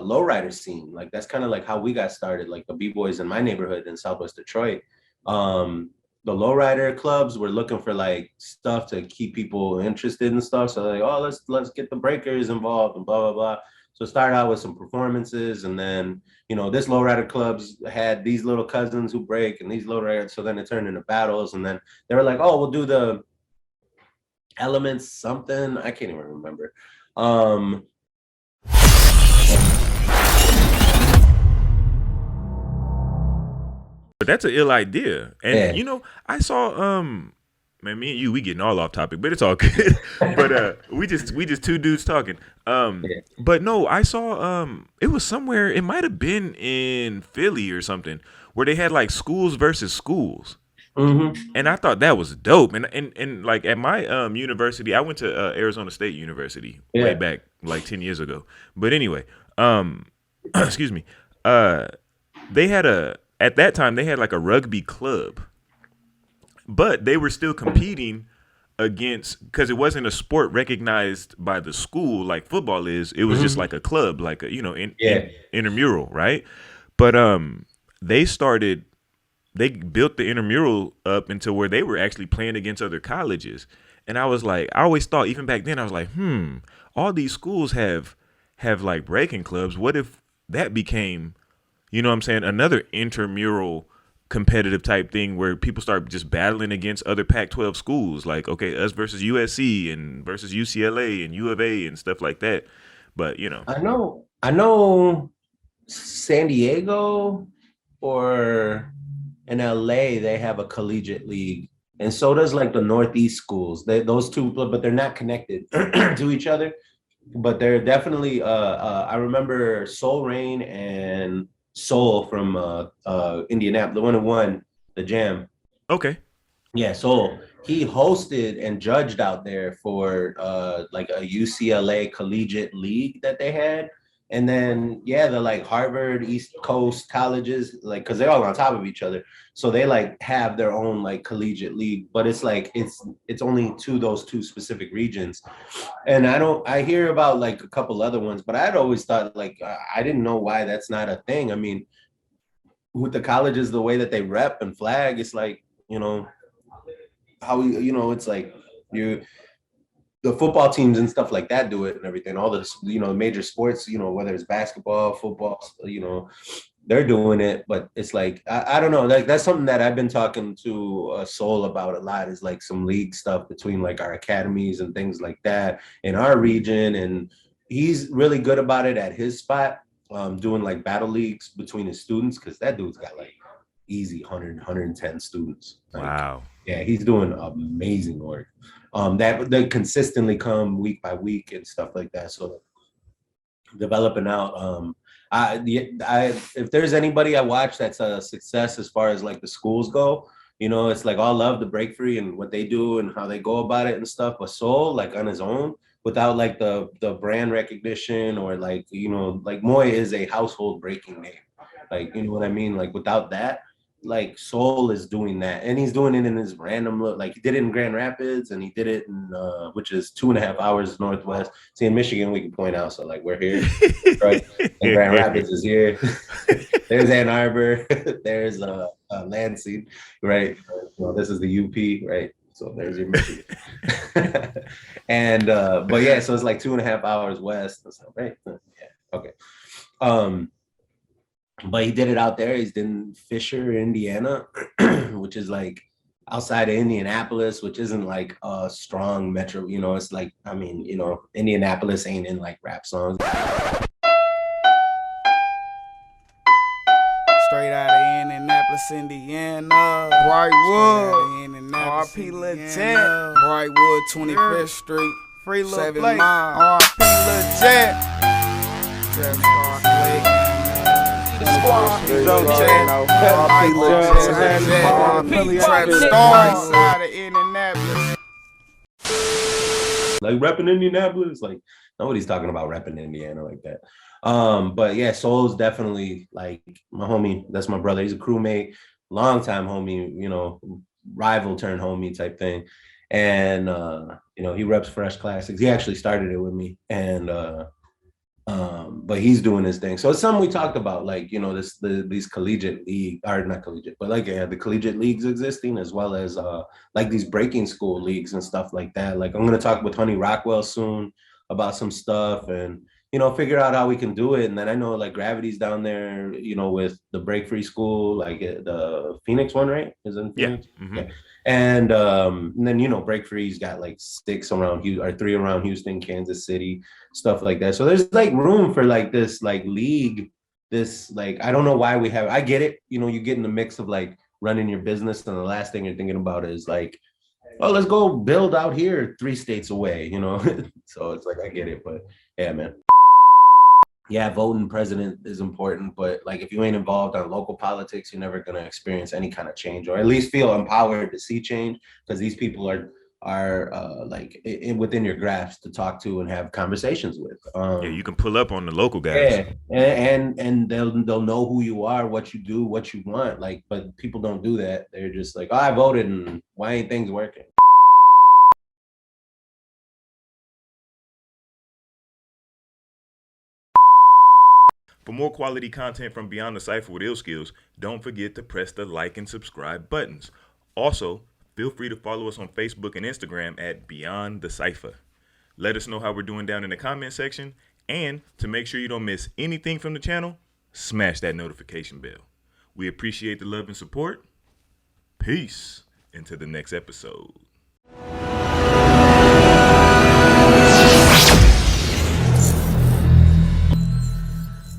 lowrider scene. Like that's kind of like how we got started, like the b-boys in my neighborhood in Southwest Detroit. The lowrider clubs were looking for like stuff to keep people interested and stuff. So like, oh, let's get the breakers involved and blah blah blah. So it started out with some performances, and then this lowrider clubs had these little cousins who break and these lowriders. So then it turned into battles, and then they were like, oh, we'll do the elements something. I can't even remember. But that's an ill idea. And I saw man, me and you, we getting all off topic, but it's all good. But we just two dudes talking. But no, I saw it was somewhere, it might have been in Philly or something, where they had like schools versus schools. Mm-hmm. And I thought that was dope. And like at my university, I went to Arizona State University way back like 10 years ago. But anyway, excuse me. They had at that time they had like a rugby club. But they were still competing against, because it wasn't a sport recognized by the school like football is. It was just like a club, like a intramural, right? But they built the intramural up into where they were actually playing against other colleges. And I was like, I always thought, even back then, I was like, all these schools have like breaking clubs. What if that became, another intramural competitive type thing where people start just battling against other Pac-12 schools, like, okay, us versus USC and versus UCLA and U of A and stuff like that. But I know San Diego or in LA, they have a collegiate league, and so does like the Northeast schools. Those two, but they're not connected to each other. But they're definitely. I remember Soul Rain and Soul from Indianapolis, the one who won the Jam. Okay. Yeah, Soul. He hosted and judged out there for like a UCLA collegiate league that they had. And then, the like Harvard, East Coast colleges, like, because they're all on top of each other. So they like have their own like collegiate league, but it's like, it's only to those two specific regions. And I hear about like a couple other ones, but I'd always thought like, I didn't know why that's not a thing. I mean, with the colleges, the way that they rep and flag, it's like, how, it's like the football teams and stuff like that do it and everything. All the major sports, whether it's basketball, football, they're doing it. But it's like I don't know. Like that's something that I've been talking to Soul about a lot. Is like some league stuff between like our academies and things like that in our region. And he's really good about it at his spot, doing like battle leagues between his students, because that dude's got like easy 110 students. Like, wow. Yeah, he's doing amazing work. That they consistently come week by week and stuff like that. So developing out. If there's anybody I watch that's a success as far as like the schools go, it's like all love to Break Free and what they do and how they go about it and stuff. But Soul, like on his own, without like the brand recognition or like like Moy is a household breaking name. Like what I mean? Like without that, like Soul is doing that, and he's doing it in his random look. Like he did it in Grand Rapids, and he did it in which is 2.5 hours northwest. See, in Michigan, we can point out. So like we're here, right? And Grand Rapids is here. There's Ann Arbor. There's Lansing, right? Well, this is the UP, right? So there's your Michigan. And but yeah, so it's like 2.5 hours west. So, right? Yeah. Okay. But he did it out there. He's in Fisher, Indiana, which is like outside of Indianapolis, which isn't like a strong metro. It's like, I mean, Indianapolis ain't in like rap songs. Straight out of Indianapolis, Indiana. Brightwood. RP Legit. Brightwood, 25th Street. Free little 7 Mile. RP Legit. Just like repping Indianapolis, like nobody's talking about repping Indiana like that. But yeah, Soul's definitely like my homie. That's my brother. He's a crewmate, longtime homie, rival turned homie type thing. And he reps Fresh Classics. He actually started it with me. And But he's doing his thing. So it's something we talked about, like, you know, these collegiate league, or not collegiate, but like, yeah, the collegiate leagues existing, as well as like these breaking school leagues and stuff like that. Like, I'm gonna talk with Honey Rockwell soon about some stuff, and you know, figure out how we can do it. And then I know like Gravity's down there, you know, with the Break Free School, like the Phoenix one, right? Is in Phoenix? Yeah. Mm-hmm. Yeah. And then, you know, Break Free's got like 6 around Houston, or 3 around Houston, Kansas City, stuff like that. So there's like room for like this like league, this like, I don't know why we have, I get it, you know, you get in the mix of like running your business, and the last thing you're thinking about is like, oh, let's go build out here 3 states away, you know. So it's like, I get it, but yeah, man. Yeah, voting president is important, but like if you ain't involved on local politics, you're never gonna experience any kind of change, or at least feel empowered to see change, because these people are like within your grasp to talk to and have conversations with. Yeah, you can pull up on the local guys. Yeah, and they'll know who you are, what you do, what you want. Like, but people don't do that. They're just like, oh, I voted, and why ain't things working? For more quality content from Beyond the Cypher with Illskillz, don't forget to press the like and subscribe buttons. Also, feel free to follow us on Facebook and Instagram at Beyond the Cypher. Let us know how we're doing down in the comment section, and to make sure you don't miss anything from the channel, smash that notification bell. We appreciate the love and support. Peace. Until the next episode.